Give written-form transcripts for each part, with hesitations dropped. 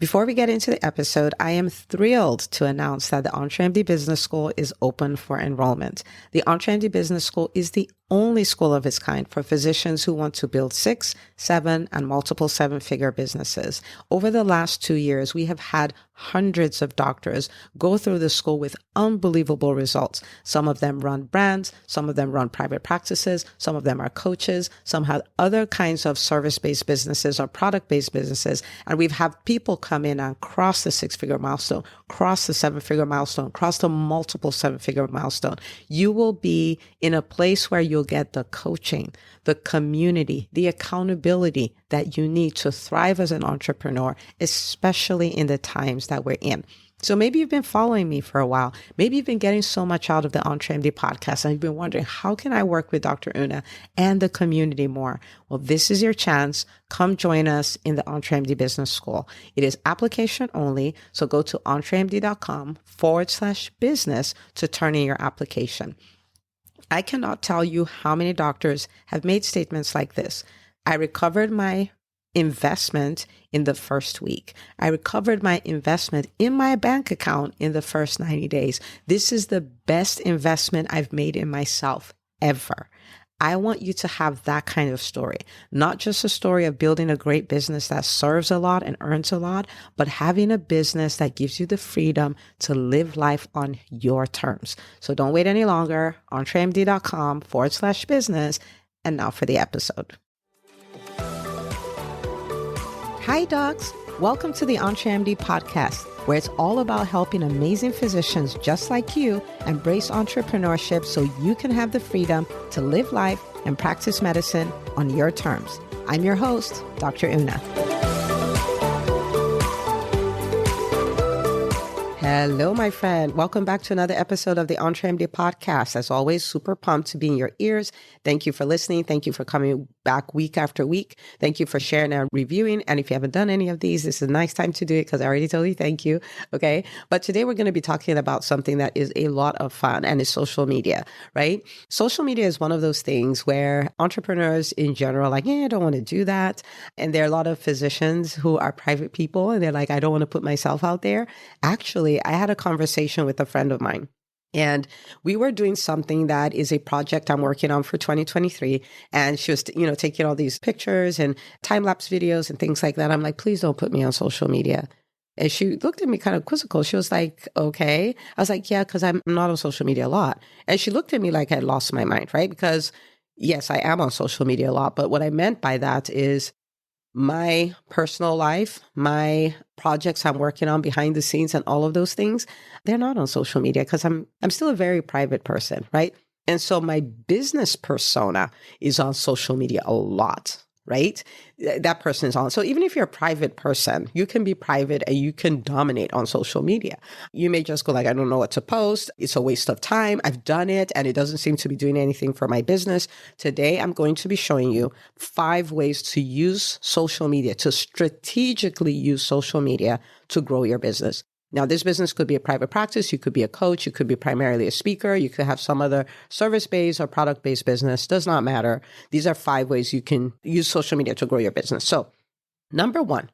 Before we get into the episode, I am thrilled to announce that the EntreMD Business School is open for enrollment. The EntreMD Business School is the only school of its kind for physicians who want to build 6, 7, and multiple 7-figure businesses. Over the last 2 years, we have had hundreds of doctors go through the school with unbelievable results. Some of them run brands, some of them run private practices, some of them are coaches, some have other kinds of service-based businesses or product-based businesses. And we've had people come in and cross the 6-figure milestone, cross the 7-figure milestone, cross the multiple 7-figure milestone. You will be in a place where you'll get the coaching, the community, the accountability that you need to thrive as an entrepreneur, especially in the times that we're in. So maybe you've been following me for a while. Maybe you've been getting so much out of the EntreMD podcast and you've been wondering, how can I work with Dr. Una and the community more? Well, this is your chance. Come join us in the EntreMD Business School. It is application only. So go to entremd.com/business to turn in your application. I cannot tell you how many doctors have made statements like this. I recovered my investment in the first week. I recovered my investment in my bank account in the first 90 days. This is the best investment I've made in myself ever. I want you to have that kind of story, not just a story of building a great business that serves a lot and earns a lot, but having a business that gives you the freedom to live life on your terms. So don't wait any longer. entremd.com/business. And now for the episode. Hi, docs. Welcome to the EntreMD podcast, where it's all about helping amazing physicians just like you embrace entrepreneurship so you can have the freedom to live life and practice medicine on your terms. I'm your host, Dr. Una. Hello, my friend. Welcome back to another episode of the EntreMD podcast. As always, super pumped to be in your ears. Thank you for listening. Thank you for coming back week after week. Thank you for sharing and reviewing. And if you haven't done any of these, this is a nice time to do it because I already told you thank you. Okay. But today we're going to be talking about something that is a lot of fun, and it's social media, right? Social media is one of those things where entrepreneurs in general are like, I don't want to do that. And there are a lot of physicians who are private people and they're like, I don't want to put myself out there. Actually, I had a conversation with a friend of mine. And we were doing something that is a project I'm working on for 2023. And she was, taking all these pictures and time-lapse videos and things like that. I'm like, please don't put me on social media. And she looked at me kind of quizzical. She was like, okay. I was like, yeah, because I'm not on social media a lot. And she looked at me like I'd lost my mind, right? Because yes, I am on social media a lot. But what I meant by that is my personal life, my projects I'm working on behind the scenes and all of those things, they're not on social media because I'm still a very private person, right? And so my business persona is on social media a lot, right? That person is on. So even if you're a private person, you can be private and you can dominate on social media. You may just go like, I don't know what to post. It's a waste of time. I've done it and it doesn't seem to be doing anything for my business. Today, I'm going to be showing you 5 ways to use social media, to strategically use social media to grow your business. Now, this business could be a private practice. You could be a coach. You could be primarily a speaker. You could have some other service-based or product-based business. Does not matter. These are 5 ways you can use social media to grow your business. So number one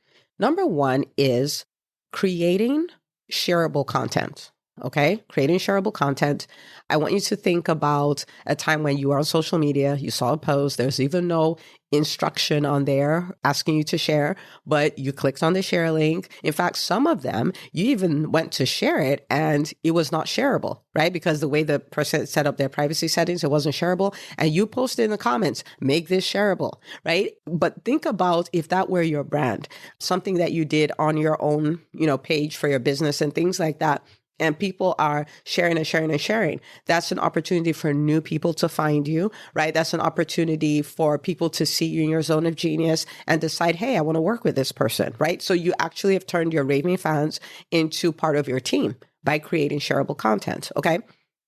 is creating shareable content. Okay. Creating shareable content. I want you to think about a time when you are on social media, you saw a post, there's even no instruction on there asking you to share, but you clicked on the share link. In fact, some of them, you even went to share it and it was not shareable, right? Because the way the person set up their privacy settings, it wasn't shareable. And you posted in the comments, make this shareable, right? But think about if that were your brand, something that you did on your own, page for your business and things like that. And people are sharing and sharing and sharing. That's an opportunity for new people to find you, right? That's an opportunity for people to see you in your zone of genius and decide, hey, I want to work with this person, right? So you actually have turned your raving fans into part of your team by creating shareable content, okay?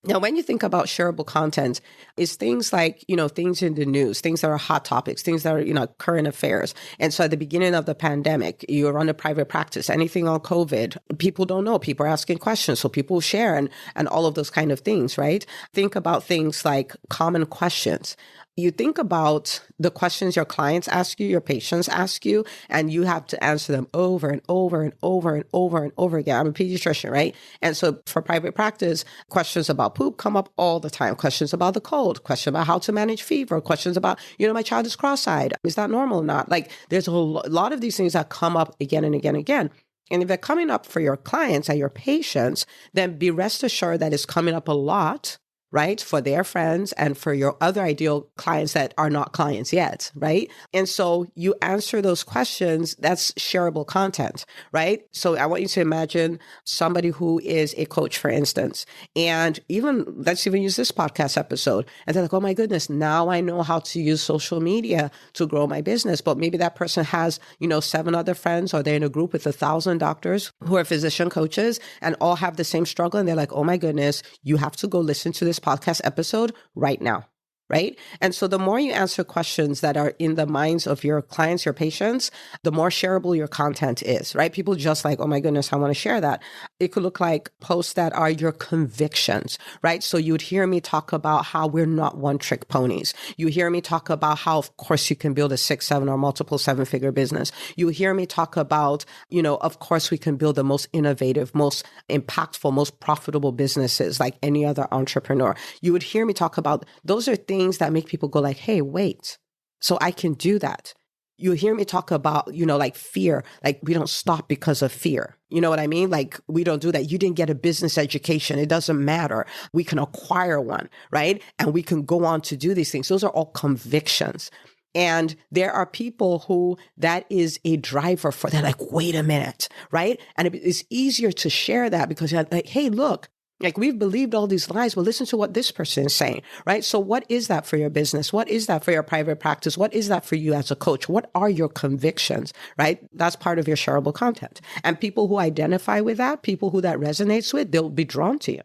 Now, when you think about shareable content, it's things like, things in the news, things that are hot topics, things that are, current affairs. And so at the beginning of the pandemic, you run a private practice, anything on COVID, people don't know, people are asking questions. So people share and all of those kind of things, right? Think about things like common questions. you think about the questions your clients ask you, your patients ask you, and you have to answer them over and over and over and over and over again. I'm a pediatrician, right? And so for private practice, questions about poop come up all the time. Questions about the cold, questions about how to manage fever, questions about, my child is cross-eyed. Is that normal or not? Like there's a lot of these things that come up again and again and again. And if they're coming up for your clients and your patients, then be rest assured that it's coming up a lot, right? For their friends and for your other ideal clients that are not clients yet, right? And so you answer those questions, that's shareable content, right? So I want you to imagine somebody who is a coach, for instance, and let's even use this podcast episode. And they're like, oh my goodness, now I know how to use social media to grow my business. But maybe that person has, 7 other friends, or they're in a group with 1,000 doctors who are physician coaches and all have the same struggle. And they're like, oh my goodness, you have to go listen to this podcast episode right now, right? And so the more you answer questions that are in the minds of your clients, your patients, the more shareable your content is, right? People just like, oh my goodness, I want to share that. It could look like posts that are your convictions, right? So you'd hear me talk about how we're not one-trick ponies. You hear me talk about how, of course, you can build a 6, 7, or multiple 7-figure business. You hear me talk about, of course, we can build the most innovative, most impactful, most profitable businesses like any other entrepreneur. You would hear me talk about, those are things that make people go like, hey, wait, so I can do that. You hear me talk about, like fear, like we don't stop because of fear. You know what I mean? Like we don't do that. You didn't get a business education. It doesn't matter. We can acquire one, right? And we can go on to do these things. Those are all convictions. And there are people who that is a driver for. They're like, wait a minute, right? And it's easier to share that because you're like, hey, look, like we've believed all these lies. Well, listen to what this person is saying, right? So what is that for your business? What is that for your private practice? What is that for you as a coach? What are your convictions, right? That's part of your shareable content. And people who identify with that, people who that resonates with, they'll be drawn to you.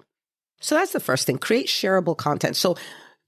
So that's the first thing, create shareable content. So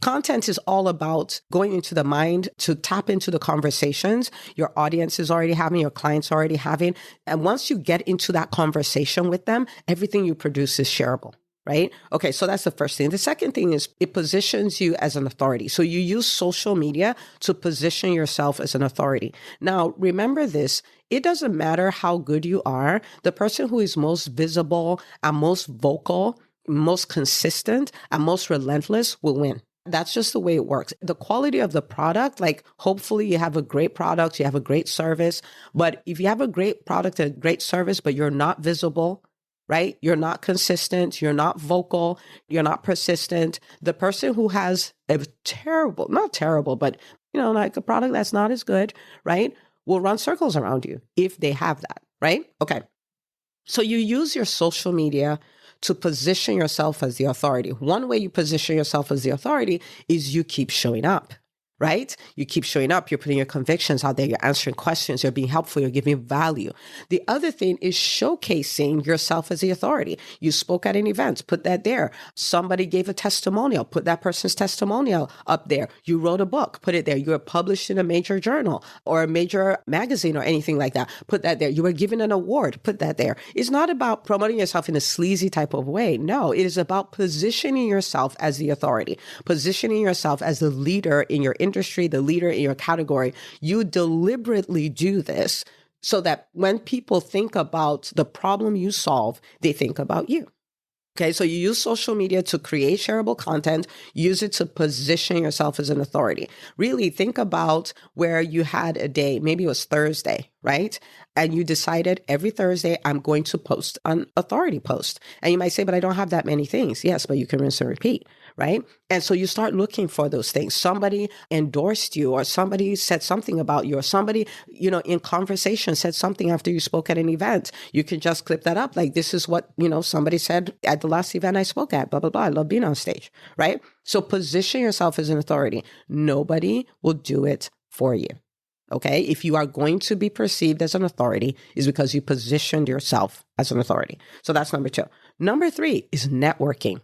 content is all about going into the mind to tap into the conversations your audience is already having, your clients already having. And once you get into that conversation with them, everything you produce is shareable. Right? Okay, so that's the first thing. The second thing is it positions you as an authority. So you use social media to position yourself as an authority. Now, remember this, it doesn't matter how good you are. The person who is most visible and most vocal, most consistent, and most relentless will win. That's just the way it works. The quality of the product, like hopefully you have a great product, you have a great service. But if you have a great product and a great service, but you're not visible, right? You're not consistent. You're not vocal. You're not persistent. The person who has a not terrible, but, like a product that's not as good, right? Will run circles around you if they have that, right? Okay. So you use your social media to position yourself as the authority. One way you position yourself as the authority is you keep showing up. Right? You keep showing up, you're putting your convictions out there, you're answering questions, you're being helpful, you're giving value. The other thing is showcasing yourself as the authority. You spoke at an event, put that there. Somebody gave a testimonial, put that person's testimonial up there. You wrote a book, put it there. You were published in a major journal or a major magazine or anything like that, put that there. You were given an award, put that there. It's not about promoting yourself in a sleazy type of way. No, it is about positioning yourself as the authority, positioning yourself as the leader in your industry, the leader in your category. You deliberately do this so that when people think about the problem you solve, they think about you. Okay, so you use social media to create shareable content, use it to position yourself as an authority. Really think about where you had a day, maybe it was Thursday, right? And you decided every Thursday, I'm going to post an authority post. And you might say, but I don't have that many things. Yes, but you can rinse and repeat, right? And so you start looking for those things. Somebody endorsed you, or somebody said something about you, or somebody, in conversation said something after you spoke at an event. You can just clip that up. Like, this is what, somebody said at the last event I spoke at, blah, blah, blah. I love being on stage, right? So position yourself as an authority. Nobody will do it for you. Okay. If you are going to be perceived as an authority, is because you positioned yourself as an authority. So that's number 2. Number 3 is networking.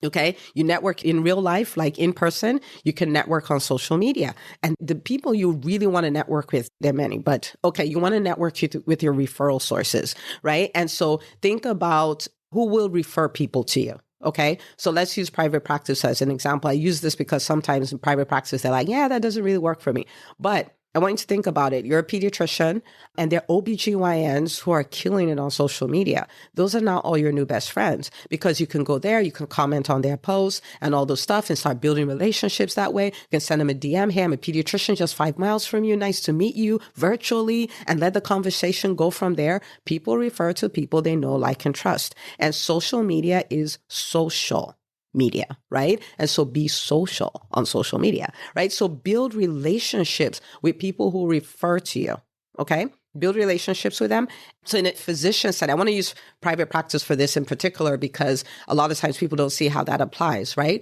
Okay. You network in real life, like in person. You can network on social media. And the people you really want to network with, there are many, but okay, you want to network with your referral sources, right? And so think about who will refer people to you. Okay. So let's use private practice as an example. I use this because sometimes in private practice, they're like, yeah, that doesn't really work for me. But I want you to think about it. You're a pediatrician and they're OBGYNs who are killing it on social media. Those are not all your new best friends because you can go there, you can comment on their posts and all those stuff and start building relationships that way. You can send them a DM. Hey, I'm a pediatrician just 5 miles from you. Nice to meet you virtually, and let the conversation go from there. People refer to people they know, like, and trust. And social media is social media, right? And so be social on social media, right? So build relationships with people who refer to you, okay? Build relationships with them. So in a physician setting, I want to use private practice for this in particular because a lot of times people don't see how that applies, right?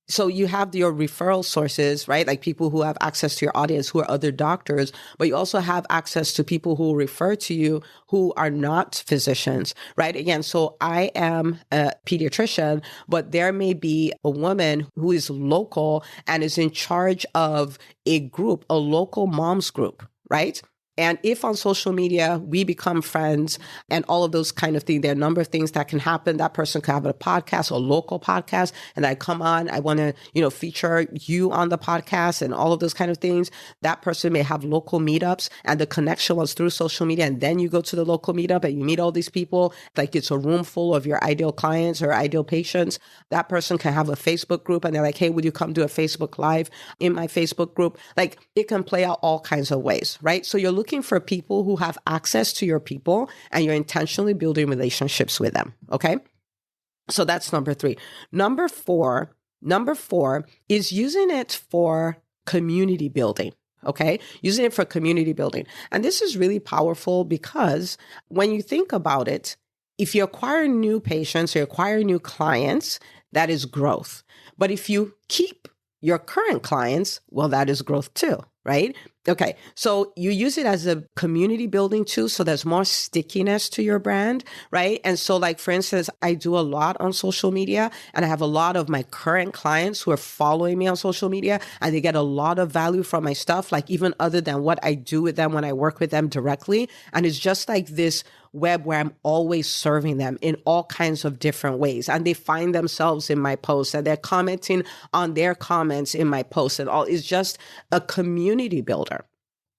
So you have your referral sources, right? Like people who have access to your audience who are other doctors, but you also have access to people who refer to you who are not physicians, right? Again, so I am a pediatrician, but there may be a woman who is local and is in charge of a group, a local moms group, right? And if on social media we become friends and all of those kind of things, there are a number of things that can happen. That person could have a podcast, a local podcast, and I come on, I want to, feature you on the podcast and all of those kind of things. That person may have local meetups and the connection was through social media. And then you go to the local meetup and you meet all these people, like it's a room full of your ideal clients or ideal patients. That person can have a Facebook group and they're like, hey, would you come do a Facebook Live in my Facebook group? Like it can play out all kinds of ways, right? So you're looking for people who have access to your people and you're intentionally building relationships with them. Okay. So that's number 3. Number four is using it for community building. Okay. Using it for community building. And this is really powerful because when you think about it, if you acquire new patients or acquire new clients, that is growth. But if you keep your current clients, well, that is growth too, right? Okay, so you use it as a community building tool, so there's more stickiness to your brand, right? And so like, for instance, I do a lot on social media and I have a lot of my current clients who are following me on social media and they get a lot of value from my stuff, like even other than what I do with them when I work with them directly. And it's just like this web where I'm always serving them in all kinds of different ways. And they find themselves in my posts and they're commenting on their comments in my posts and all. It's just a community builder.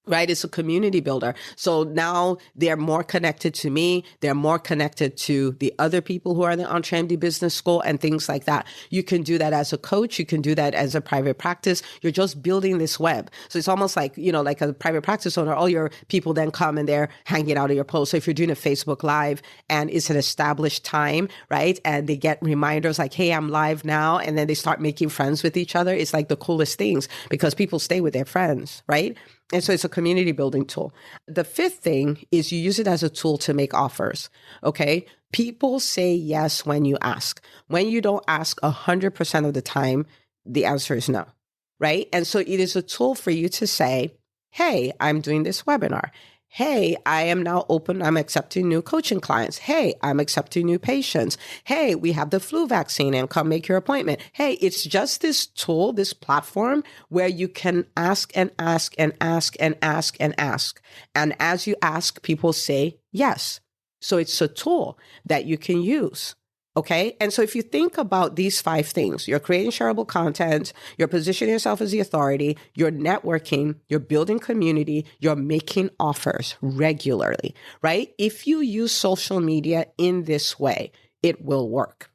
Right? It's a community builder. So now they're more connected to me. They're more connected to the other people who are in the EntreMD Business School and things like that. You can do that as a coach. You can do that as a private practice. You're just building this web. So it's almost like, like a private practice owner, all your people then come and they're hanging out of your post. So if you're doing a Facebook Live and it's an established time, right? And they get reminders like, hey, I'm live now. And then they start making friends with each other. It's like the coolest things because people stay with their friends, right? And so it's a community building tool. The 5th thing is you use it as a tool to make offers. Okay. People say yes when you ask. When you don't ask 100% of the time, the answer is no. Right. And so it is a tool for you to say, hey, I'm doing this webinar. Hey, I am now open. I'm accepting new coaching clients. Hey, I'm accepting new patients. Hey, we have the flu vaccine and come make your appointment. Hey, it's just this tool, this platform where you can ask and ask and ask and ask and ask. And as you ask, people say yes. So it's a tool that you can use. Okay. And so if you think about these 5 things, you're creating shareable content, you're positioning yourself as the authority, you're networking, you're building community, you're making offers regularly, right? If you use social media in this way, it will work.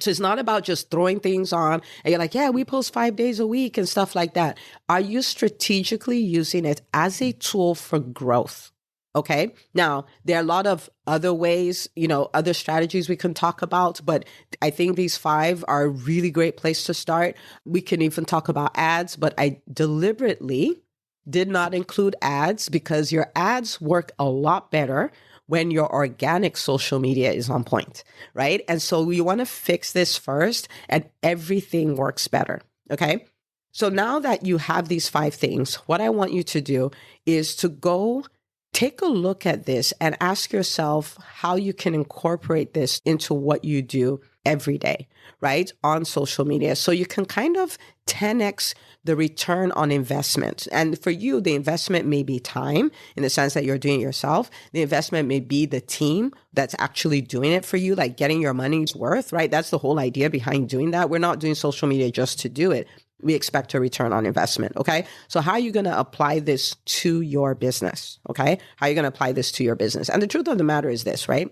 So it's not about just throwing things on and you're like, yeah, we post 5 days a week and stuff like that. Are you strategically using it as a tool for growth? Okay. Now, there are a lot of other ways, other strategies we can talk about, but I think these 5 are a really great place to start. We can even talk about ads, but I deliberately did not include ads because your ads work a lot better when your organic social media is on point, right? And so you want to fix this first and everything works better. Okay. So now that you have these 5 things, what I want you to do is to go take a look at this and ask yourself how you can incorporate this into what you do every day, right? On social media. So you can kind of 10x the return on investment. And for you, the investment may be time in the sense that you're doing it yourself. The investment may be the team that's actually doing it for you, like getting your money's worth, right? That's the whole idea behind doing that. We're not doing social media just to do it. We expect a return on investment. Okay. So how are you going to apply this to your business? Okay. How are you going to apply this to your business? And the truth of the matter is this, right?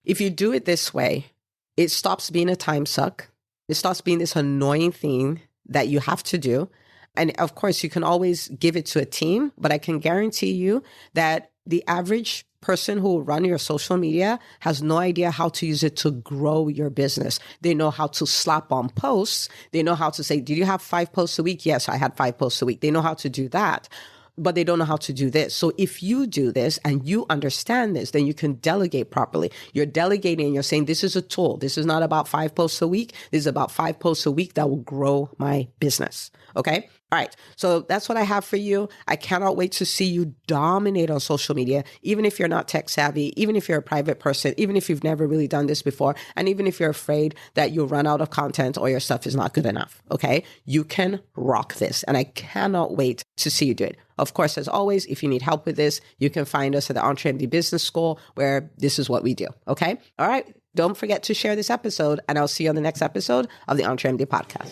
If you do it this way, it stops being a time suck. It stops being this annoying thing that you have to do. And of course, you can always give it to a team, but I can guarantee you that the average person who will run your social media has no idea how to use it to grow your business. They know how to slap on posts. They know how to say, did you have 5 posts a week? Yes, I had 5 posts a week. They know how to do that, but they don't know how to do this. So if you do this and you understand this, then you can delegate properly. You're delegating and you're saying, this is a tool. This is not about 5 posts a week. This is about 5 posts a week that will grow my business. Okay. All right. So that's what I have for you. I cannot wait to see you dominate on social media, even if you're not tech savvy, even if you're a private person, even if you've never really done this before, and even if you're afraid that you'll run out of content or your stuff is not good enough. Okay. You can rock this. And I cannot wait to see you do it. Of course, as always, if you need help with this, you can find us at the EntreMD Business School, where this is what we do. Okay. All right. Don't forget to share this episode, and I'll see you on the next episode of the EntreMD podcast.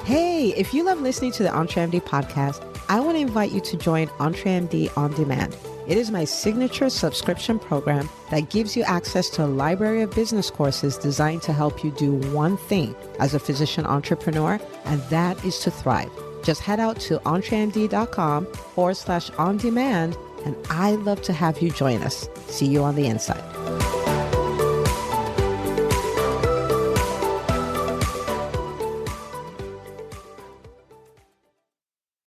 Hey, if you love listening to the EntreMD podcast, I want to invite you to join EntreMD On Demand. It is my signature subscription program that gives you access to a library of business courses designed to help you do one thing as a physician entrepreneur, and that is to thrive. Just head out to entremd.com/on-demand, and I'd love to have you join us. See you on the inside.